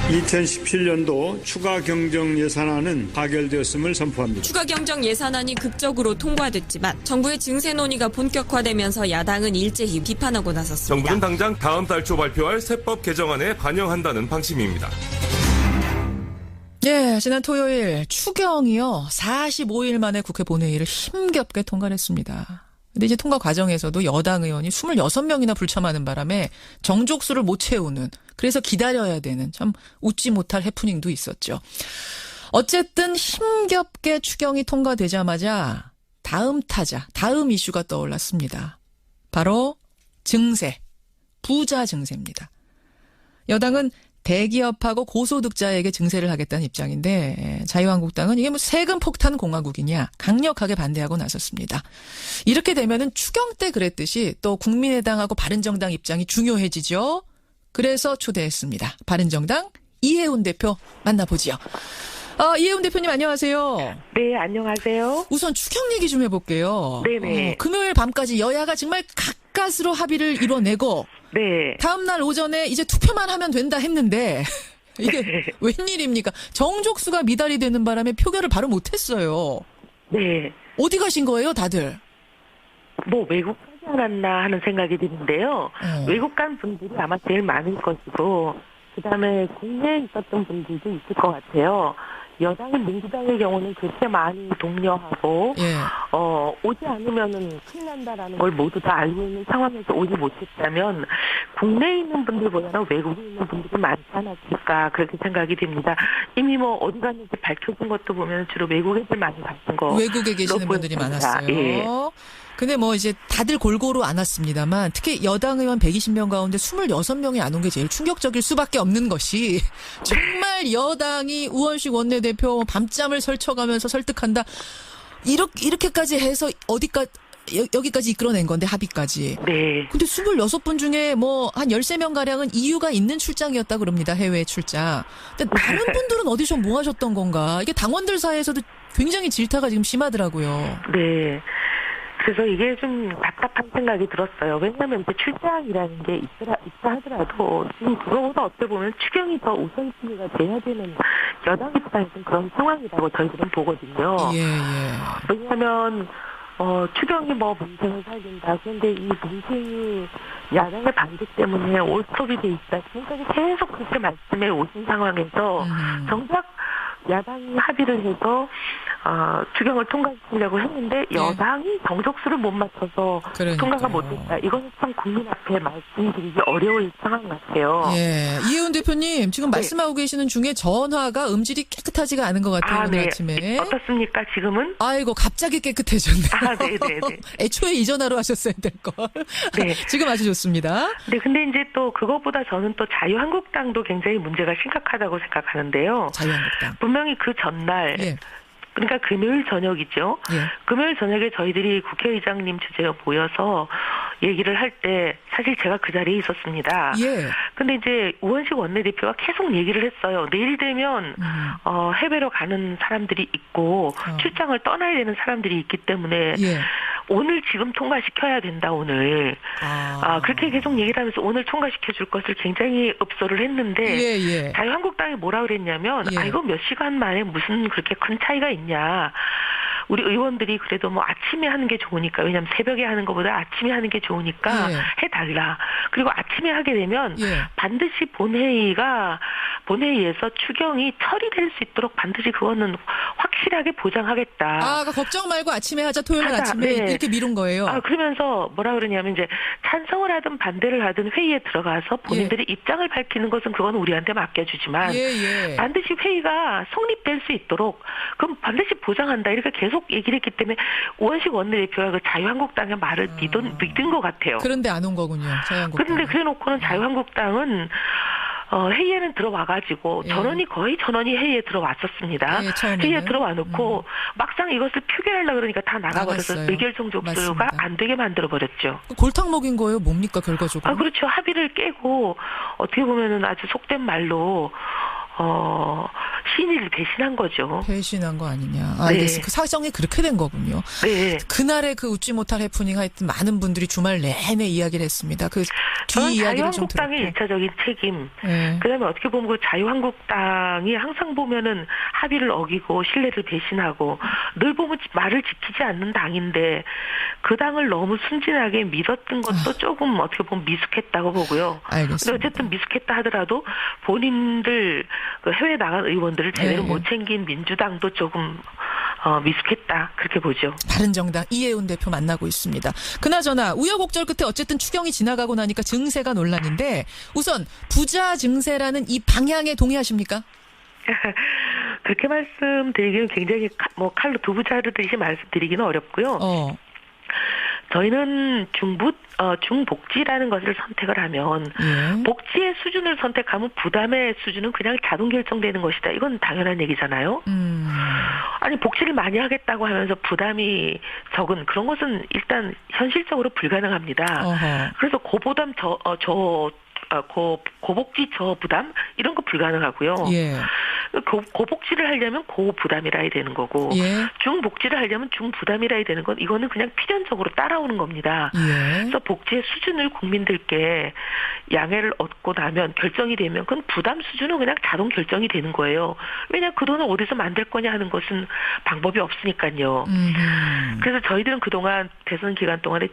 2017년도 추가 경정 예산안은 가결되었음을 선포합니다. 추가 경정 예산안이 극적으로 통과됐지만 정부의 증세 논의가 본격화되면서 야당은 일제히 비판하고 나섰습니다. 정부는 당장 다음 달 초 발표할 세법 개정안에 반영한다는 방침입니다. 예, 지난 토요일 추경이요 45일 만에 국회 본회의를 힘겹게 통과를 했습니다. 근데 이제 통과 과정에서도 여당 의원이 26명이나 불참하는 바람에 정족수를 못 채우는, 그래서 기다려야 되는 참 웃지 못할 해프닝도 있었죠. 어쨌든 힘겹게 추경이 통과되자마자 다음 타자, 다음 이슈가 떠올랐습니다. 바로 증세, 부자 증세입니다. 여당은 대기업하고 고소득자에게 증세를 하겠다는 입장인데 자유한국당은 이게 뭐 세금 폭탄 공화국이냐 강력하게 반대하고 나섰습니다. 이렇게 되면은 추경 때 그랬듯이 또 국민의당하고 바른정당 입장이 중요해지죠. 그래서 초대했습니다. 바른정당 이해운 대표 만나보지요. 이해운 대표님 안녕하세요. 네, 안녕하세요. 우선 추경 얘기 좀 해볼게요. 네네. 금요일 밤까지 여야가 정말 가까스로 합의를 이뤄내고 네. 다음 날 오전에 이제 투표만 하면 된다 했는데 이게 웬일입니까? 정족수가 미달이 되는 바람에 표결을 바로 못했어요. 네. 어디 가신 거예요, 다들? 뭐 외국 가지 않았나 하는 생각이 드는데요. 외국 간 분들이 아마 제일 많을 것이고 그다음에 국내에 있었던 분들도 있을 것 같아요. 여당인 민주당의 경우는 그렇게 많이 독려하고 예. 오지 않으면은 큰일 난다라는 걸 모두 다 알고 있는 상황에서 오지 못했다면 국내에 있는 분들보다는 외국에 있는 분들이 많지 않았을까 그렇게 생각이 됩니다. 이미 뭐 어디 갔는지 밝혀진 것도 보면 주로 외국 애들 많이 갔던 거. 외국에 계시는 분들이 많았어요. 예. 근데 뭐 이제 다들 골고루 안 왔습니다만 특히 여당 의원 120명 가운데 26명이 안 온 게 제일 충격적일 수밖에 없는 것이 정말 여당이 우원식 원내대표 밤잠을 설쳐가면서 설득한다. 이렇게까지 해서 여기까지 이끌어낸 건데 합의까지. 네. 근데 26분 중에 뭐 한 13명 가량은 이유가 있는 출장이었다 그럽니다. 해외 출장. 근데 다른 분들은 어디서 뭐 하셨던 건가? 이게 당원들 사이에서도 굉장히 질타가 지금 심하더라고요. 네. 그래서 이게 좀 답답한 생각이 들었어요. 왜냐하면 이제 출장이라는 게 있다 하더라도 지금 그거보다 어떻게 보면 추경이 더 우선순위가 돼야 되는 여당 입장에서는 그런 상황이라고 저희들은 보거든요. 예. 왜냐하면 추경이 뭐 민생을 살린다. 그런데 이 민생이 야당의 반대 때문에 올스톱이 돼 있다. 지금까지 계속 그렇게 말씀해 오신 상황에서 정작 야당이 합의를 해서 추경을 통과시키려고 했는데 여당이 정족수를 못 맞춰서 통과가 못됐다. 이건 참 국민 앞에 말씀드리기 어려울 상황 같아요. 예, 이혜훈 대표님 지금 말씀하고 계시는 중에 전화가 음질이 깨끗하지가 않은 것 같아요. 오늘 아침에. 어떻습니까 지금은? 아이고 갑자기 깨끗해졌네요. 네네네. 애초에 이 전화로 하셨어야 될 걸. 네. 지금 아주 좋습니다. 네, 근데 이제 또 그것보다 저는 또 자유한국당도 굉장히 문제가 심각하다고 생각하는데요. 자유한국당. 분명히 그 전날. 예. 그러니까 금요일 저녁이죠. 예. 금요일 저녁에 저희들이 국회의장님 주재로 모여서 얘기를 할 때 사실 제가 그 자리에 있었습니다. 예. 근데 이제 우원식 원내대표가 계속 얘기를 했어요. 내일 되면 해외로 가는 사람들이 있고 출장을 떠나야 되는 사람들이 있기 때문에 예. 오늘 지금 통과시켜야 된다 오늘. 그렇게 계속 얘기를 하면서 오늘 통과시켜 줄 것을 굉장히 읍소를 했는데 자유한국당이 뭐라 그랬냐면 이거 몇 시간 만에 무슨 그렇게 큰 차이가 있냐. 우리 의원들이 그래도 뭐 아침에 하는 게 좋으니까, 왜냐하면 새벽에 하는 것보다 아침에 하는 게 좋으니까 해달라. 그리고 아침에 하게 되면 반드시 본회의에서 추경이 처리될 수 있도록 반드시 그거는 확실하게 보장하겠다. 그러니까 걱정 말고 아침에 하자, 토요일 날 아침에 이렇게 미룬 거예요. 그러면서 뭐라 그러냐면 이제 찬성을 하든 반대를 하든 회의에 들어가서 본인들의 입장을 밝히는 것은 그건 우리한테 맡겨주지만 반드시 회의가 성립될 수 있도록 그럼 반드시 보장한다. 이렇게 계속 얘기를 했기 때문에 우원식 원내대표가 그 자유한국당의 말을 믿은 것 같아요. 그런데 안 온 거군요. 자유한국당. 그런데 그래놓고는 자유한국당은 회의에는 들어와가지고 거의 전원이 회의에 들어왔었습니다. 회의에 들어와 놓고 막상 이것을 표결하려고 그러니까 다 나가버려서 의결 정족수가 안 되게 만들어버렸죠. 골탕 먹인 거예요? 뭡니까 결과적으로? 그렇죠. 합의를 깨고 어떻게 보면은 아주 속된 말로 친일을 배신한 거죠. 배신한 거 아니냐. 알겠습니다. 그 사정이 그렇게 된 거군요. 네. 그날의 그 웃지 못할 해프닝 하여튼 많은 분들이 주말 내내 이야기를 했습니다. 그 저는 뒤 이야기를 좀 자유한국당의 들었고. 일차적인 책임. 네. 그다음에 어떻게 보면 그 자유한국당이 항상 보면은 합의를 어기고 신뢰를 배신하고 늘 보면 말을 지키지 않는 당인데 그 당을 너무 순진하게 믿었던 것도 조금 어떻게 보면 미숙했다고 보고요. 알겠습니다. 근데 어쨌든 미숙했다 하더라도 본인들 그 해외 나간 의원들을 제대로 네. 못 챙긴 민주당도 조금 미숙했다 그렇게 보죠. 바른정당 이해운 대표 만나고 있습니다. 그나저나 우여곡절 끝에 어쨌든 추경이 지나가고 나니까 증세가 논란인데 우선 부자 증세라는 이 방향에 동의하십니까? 그렇게 말씀드리기는 굉장히 칼로 두부 자르듯이 말씀드리기는 어렵고요. 저희는 중복지라는 것을 선택을 하면 예. 복지의 수준을 선택하면 부담의 수준은 그냥 자동 결정되는 것이다. 이건 당연한 얘기잖아요. 아니 복지를 많이 하겠다고 하면서 부담이 적은 그런 것은 일단 현실적으로 불가능합니다. 어허. 그래서 고부담 고복지 저부담 이런 거 불가능하고요. 예. 고복지를 하려면 고부담이라 해야 되는 거고 예. 중복지를 하려면 중부담이라 해야 되는 건 이거는 그냥 필연적으로 따라오는 겁니다. 예. 그래서 복지의 수준을 국민들께 양해를 얻고 나면 결정이 되면 그건 부담 수준은 그냥 자동 결정이 되는 거예요. 왜냐 그 돈을 어디서 만들 거냐 하는 것은 방법이 없으니까요. 그래서 저희들은 그동안 대선 기간 동안에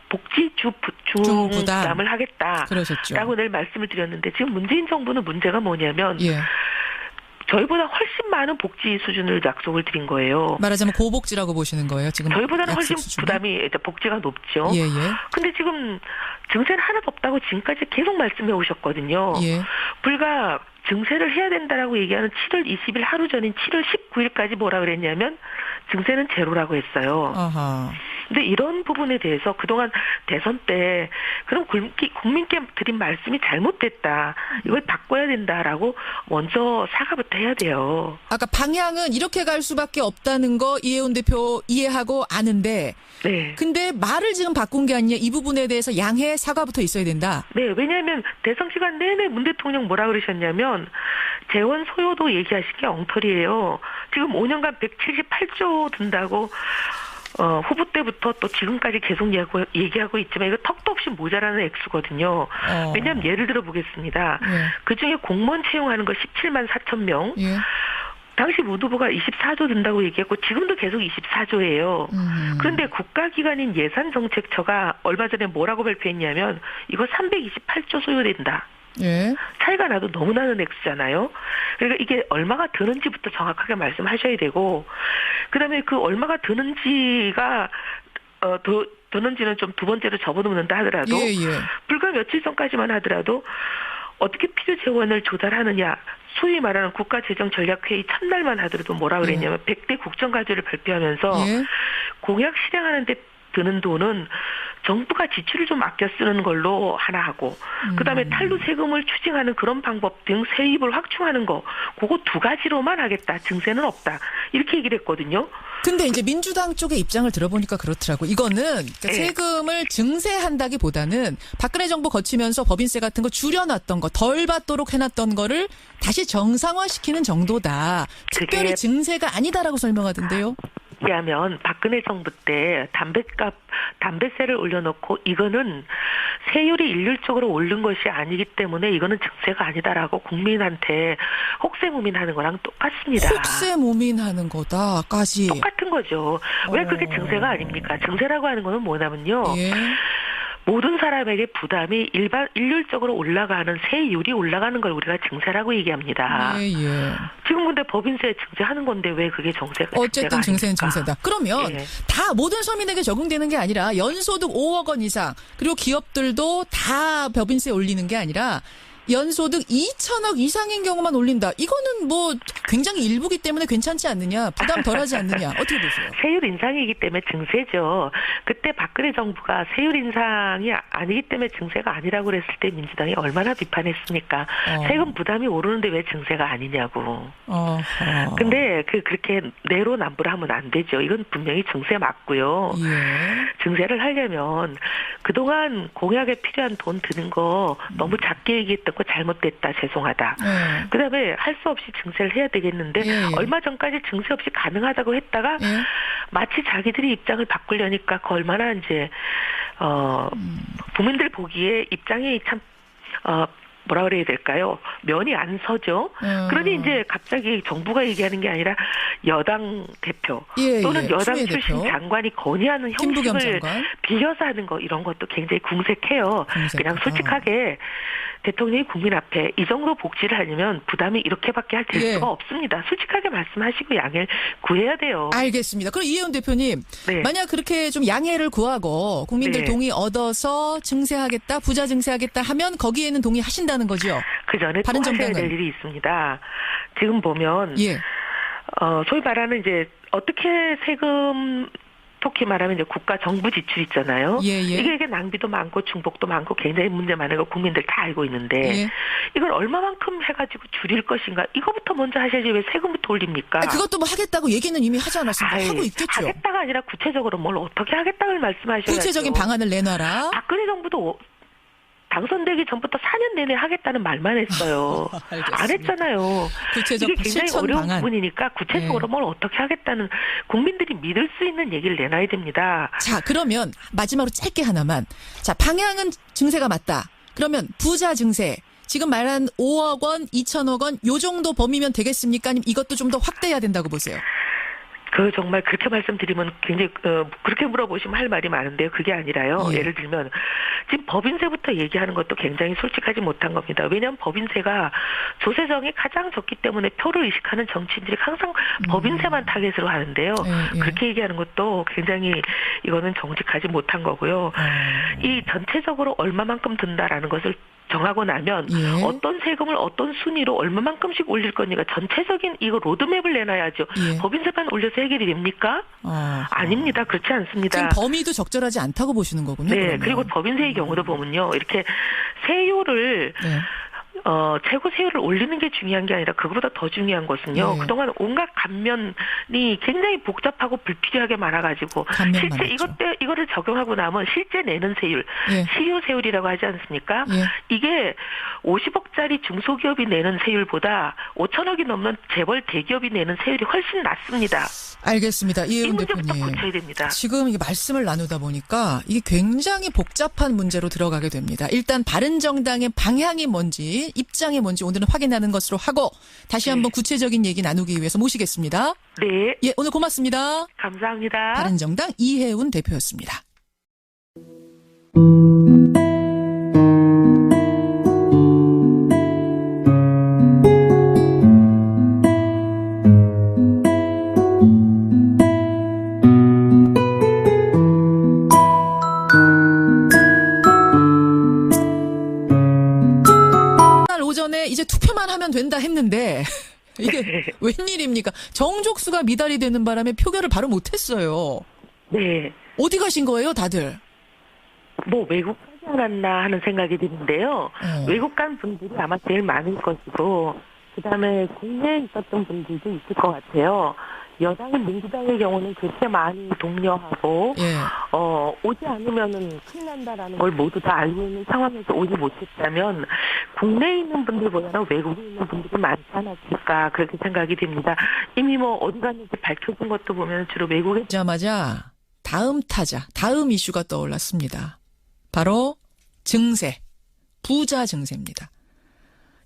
복지 중부담을 하겠다라고 그러셨죠. 늘 말씀을 드렸는데 지금 문재인 정부는 문제가 뭐냐면 예. 저희보다 훨씬 많은 복지 수준을 약속을 드린 거예요. 말하자면 고복지라고 보시는 거예요. 지금 저희보다는 훨씬 수준이? 부담이 복지가 높죠. 예, 예. 근데 지금 증세는 하나도 없다고 지금까지 계속 말씀해 오셨거든요. 예. 불과 증세를 해야 된다라고 얘기하는 7월 20일 하루 전인 7월 19일까지 뭐라 그랬냐면 증세는 제로라고 했어요. 아하. 근데 이런 부분에 대해서 그동안 대선 때 그럼 국민께 드린 말씀이 잘못됐다. 이걸 바꿔야 된다라고 먼저 사과부터 해야 돼요. 아까 방향은 이렇게 갈 수밖에 없다는 거 이해운 대표 이해하고 아는데 네. 근데 말을 지금 바꾼 게 아니냐 이 bu분에 대해서 양해 사과부터 있어야 된다. 네. 왜냐하면 대선 기간 내내 문 대통령 뭐라 그러셨냐면 재원 소요도 얘기하신 게 엉터리예요. 지금 5년간 178조 든다고 후보 때부터 또 지금까지 계속 얘기하고 있지만 이거 턱도 없이 모자라는 액수거든요. 왜냐하면 예를 들어 보겠습니다. 예. 그중에 공무원 채용하는 거 17만 4천 명. 예. 당시 무두부가 24조 든다고 얘기했고 지금도 계속 24조예요. 그런데 국가기관인 예산정책처가 얼마 전에 뭐라고 발표했냐면 이거 328조 소요된다. 예. 차이가 나도 너무 나는 액수잖아요. 그러니까 이게 얼마가 드는지부터 정확하게 말씀하셔야 되고 그다음에 그 얼마가 드는지가 드는지는 좀 두 번째로 접어놓는다 하더라도 예, 예. 불과 며칠 전까지만 하더라도 어떻게 필요 재원을 조달하느냐 소위 말하는 국가재정전략회의 첫날만 하더라도 뭐라 그랬냐면 100대 국정과제를 발표하면서 예. 공약 실행하는 데 드는 돈은 정부가 지출을 좀 아껴 쓰는 걸로 하나 하고 그다음에 탈루 세금을 추징하는 그런 방법 등 세입을 확충하는 거 그거 두 가지로만 하겠다. 증세는 없다. 이렇게 얘기를 했거든요. 근데 이제 민주당 쪽의 입장을 들어보니까 그렇더라고. 이거는 그러니까 네. 세금을 증세한다기보다는 박근혜 정부 거치면서 법인세 같은 거 줄여놨던 거 덜 받도록 해놨던 거를 다시 정상화시키는 정도다. 특별히 그게 증세가 아니다라고 설명하던데요. 하면 박근혜 정부 때 담배세를 올려놓고 이거는 세율이 일률적으로 오른 것이 아니기 때문에 이거는 증세가 아니다라고 국민한테 혹세무민하는 거랑 똑같습니다. 혹세무민하는 거다까지. 똑같은 거죠. 왜 그게 증세가 아닙니까? 증세라고 하는 거는 뭐냐면요. 예. 모든 사람에게 부담이 일률적으로 올라가는 세율이 올라가는 걸 우리가 증세라고 얘기합니다. 예, 예. 지금 근데 법인세 증세하는 건데 왜 그게 정세가 어쨌든 증세는 아닙니까? 증세다. 그러면 예. 다 모든 서민에게 적용되는 게 아니라 연소득 5억 원 이상 그리고 기업들도 다 법인세 올리는 게 아니라 연소득 2천억 이상인 경우만 올린다. 이거는 뭐 굉장히 일부기 때문에 괜찮지 않느냐. 부담 덜하지 않느냐. 어떻게 보세요? 세율 인상이기 때문에 증세죠. 그때 박근혜 정부가 세율 인상이 아니기 때문에 증세가 아니라고 그랬을 때 민주당이 얼마나 비판했습니까? 세금 부담이 오르는데 왜 증세가 아니냐고. 근데 그렇게 내로남불 하면 안 되죠. 이건 분명히 증세 맞고요. 예. 증세를 하려면 그동안 공약에 필요한 돈 드는 거 너무 작게 얘기했던 받았고 잘못됐다 죄송하다. 그다음에 할 수 없이 증세를 해야 되겠는데 얼마 전까지 증세 없이 가능하다고 했다가 마치 자기들이 입장을 바꾸려니까 그 얼마나 이제 국민들 보기에 입장이 참 뭐라 그래야 될까요? 면이 안 서죠. 그러니 이제 갑자기 정부가 얘기하는 게 아니라 여당 대표 또는 여당 출신 대표. 장관이 건의하는 형식을 빌려서 하는 거 이런 것도 굉장히 궁색해요. 그냥 솔직하게 대통령이 국민 앞에 이 정도 복지를 하려면 부담이 이렇게밖에 될 수가 없습니다. 솔직하게 말씀하시고 양해를 구해야 돼요. 알겠습니다. 그럼 이혜훈 대표님, 만약 그렇게 좀 양해를 구하고 국민들 동의 얻어서 증세하겠다, 부자 증세하겠다 하면 거기에는 동의하신다는 거죠? 그 전에 또 하셔야 될 일이 있습니다. 지금 보면 소위 말하는 이제 어떻게 세금 특히 말하면 이제 국가 정부 지출 있잖아요. 이게 낭비도 많고 중복도 많고 굉장히 문제 많은 거 국민들 다 알고 있는데 이걸 얼마만큼 해가지고 줄일 것인가 이거부터 먼저 하셔야지 왜 세금부터 올립니까? 그것도 뭐 하겠다고 얘기는 이미 하지 않았습니까? 하고 있겠죠. 하겠다가 아니라 구체적으로 뭘 어떻게 하겠다를 말씀하셔야죠. 구체적인 방안을 내놔라. 박근혜 정부도 당선되기 전부터 4년 내내 하겠다는 말만 했어요. 안 했잖아요. 구체적 이게 굉장히 어려운 방안. 부분이니까 구체적으로 뭘 어떻게 하겠다는 국민들이 믿을 수 있는 얘기를 내놔야 됩니다. 자, 그러면 마지막으로 짧게 하나만. 자, 방향은 증세가 맞다. 그러면 부자 증세. 지금 말한 5억 원, 2천억 원 요 정도 범위면 되겠습니까? 아니면 이것도 좀 더 확대해야 된다고 보세요? 정말 그렇게 말씀드리면 굉장히 그렇게 물어보시면 할 말이 많은데요. 그게 아니라요. 예를 들면 지금 법인세부터 얘기하는 것도 굉장히 솔직하지 못한 겁니다. 왜냐하면 법인세가 조세정이 가장 적기 때문에 표를 의식하는 정치인들이 항상 법인세만 타겟으로 하는데요. 그렇게 얘기하는 것도 굉장히 이거는 정직하지 못한 거고요. 이 전체적으로 얼마만큼 든다라는 것을 정하고 나면 어떤 세금을 어떤 순위로 얼마만큼씩 올릴 거니까 전체적인 이거 로드맵을 내놔야죠. 법인세만 올려서 해결이 됩니까? 아닙니다. 그렇지 않습니다. 지금 범위도 적절하지 않다고 보시는 거군요. 네. 그러면. 그리고 법인세의 경우도 보면요. 이렇게 세율을 최고 세율을 올리는 게 중요한 게 아니라 그거보다 더 중요한 것은요. 그동안 온갖 감면이 굉장히 복잡하고 불필요하게 많아가지고 실제 이거를 적용하고 나면 실제 내는 세율, 실효 세율이라고 하지 않습니까? 이게 50억짜리 중소기업이 내는 세율보다 5천억이 넘는 재벌 대기업이 내는 세율이 훨씬 낮습니다. 알겠습니다. 이혜훈 대표님. 고쳐야 됩니다. 지금 이게 말씀을 나누다 보니까 이게 굉장히 복잡한 문제로 들어가게 됩니다. 일단 바른정당의 방향이 뭔지 입장이 뭔지 오늘은 확인하는 것으로 하고 다시 한번 구체적인 얘기 나누기 위해서 모시겠습니다. 네. 예, 오늘 고맙습니다. 감사합니다. 바른정당 이혜훈 대표였습니다. 이제 투표만 하면 된다 했는데 이게 웬일입니까? 정족수가 미달이 되는 바람에 표결을 바로 못했어요. 네. 어디 가신 거예요, 다들? 뭐 외국 가지 않았나 하는 생각이 드는데요. 외국 간 분들이 아마 제일 많을 것이고 그다음에 국내에 있었던 분들도 있을 것 같아요. 여당인 민주당의 경우는 그렇게 많이 독려하고 오지 않으면은 큰일 난다라는 걸 모두 다 알고 있는 상황에서 오지 못했다면 국내에 있는 분들보다는 외국에 있는 분들이 많지 않았을까 그렇게 생각이 됩니다. 이미 뭐 어디 갔는지 밝혀진 것도 보면 주로 외국에 자마자 다음 타자, 다음 이슈가 떠올랐습니다. 바로 증세, 부자 증세입니다.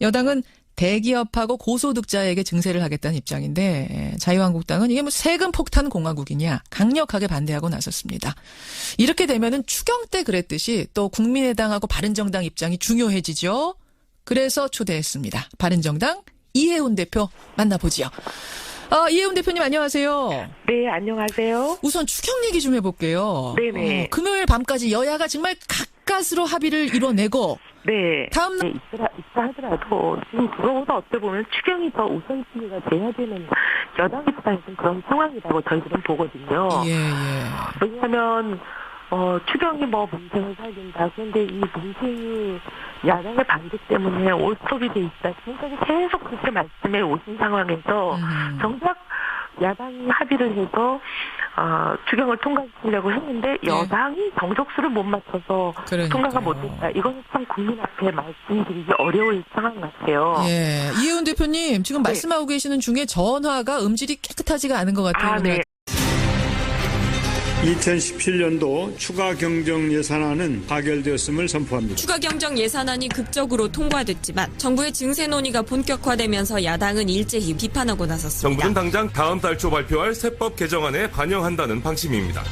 여당은 대기업하고 고소득자에게 증세를 하겠다는 입장인데 자유한국당은 이게 뭐 세금 폭탄 공화국이냐 강력하게 반대하고 나섰습니다. 이렇게 되면은 추경 때 그랬듯이 또 국민의당하고 바른정당 입장이 중요해지죠. 그래서 초대했습니다. 바른정당 이혜훈 대표 만나보지요. 이혜훈 대표님 안녕하세요. 네, 안녕하세요. 우선 추경 얘기 좀 해볼게요. 네네. 금요일 밤까지 여야가 정말 가까스로 합의를 이뤄내고 네. 다음 날 있다 하더라도 지금 그거보다 어떻게 보면 추경이 더 우선순위가 돼야 되는 여당 입장에서는 그런 상황이라고 저희들은 보거든요. 왜냐하면 추경이 뭐 민생을 살린다. 그런데 이 민생이 야당의 반대 때문에 올스톱이 돼 있다. 지금까지 계속 그렇게 말씀해 오신 상황에서 정작 야당이 합의를 해서 추경을 통과시키려고 했는데 여당이 정족수를 못 맞춰서 그러니까요. 통과가 못됐다. 이거는 참 국민 앞에 말씀드리기 어려울 상황 같아요. 예. 이혜훈 대표님, 지금 말씀하고 계시는 중에 전화가 음질이 깨끗하지가 않은 것 같아요. 네. 2017년도 추가 경정 예산안은 가결되었음을 선포합니다. 추가 경정 예산안이 극적으로 통과됐지만 정부의 증세 논의가 본격화되면서 야당은 일제히 비판하고 나섰습니다. 정부는 당장 다음 달 초 발표할 세법 개정안에 반영한다는 방침입니다.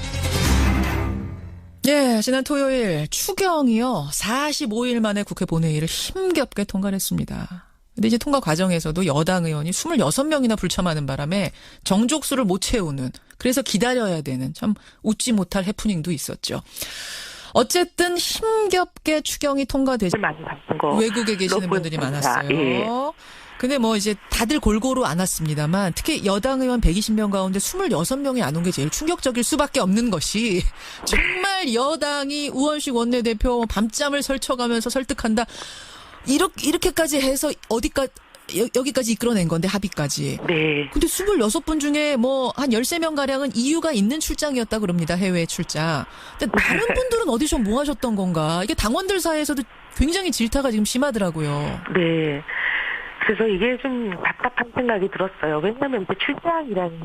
예, 지난 토요일 추경이요. 45일 만에 국회 본회의를 힘겹게 통과했습니다. 근데 이제 통과 과정에서도 여당 의원이 26명이나 불참하는 바람에 정족수를 못 채우는, 그래서 기다려야 되는 참 웃지 못할 해프닝도 있었죠. 어쨌든 힘겹게 추경이 통과되지 많이 받은 거 외국에 계시는 분들이 많았어요. 예. 근데 뭐 이제 다들 골고루 안 왔습니다만 특히 여당 의원 120명 가운데 26명이 안 온 게 제일 충격적일 수밖에 없는 것이 정말 여당이 우원식 원내대표 밤잠을 설쳐가면서 설득한다. 이렇게까지 해서 여기까지 이끌어낸 건데, 합의까지. 네. 근데 26분 중에 뭐 한 13명 가량은 이유가 있는 출장이었다 그럽니다. 해외 출장. 근데 다른 분들은 어디서 뭐 하셨던 건가? 이게 당원들 사이에서도 굉장히 질타가 지금 심하더라고요. 네. 그래서 이게 좀 답답한 생각이 들었어요. 왜냐하면 이제 출장이라는 게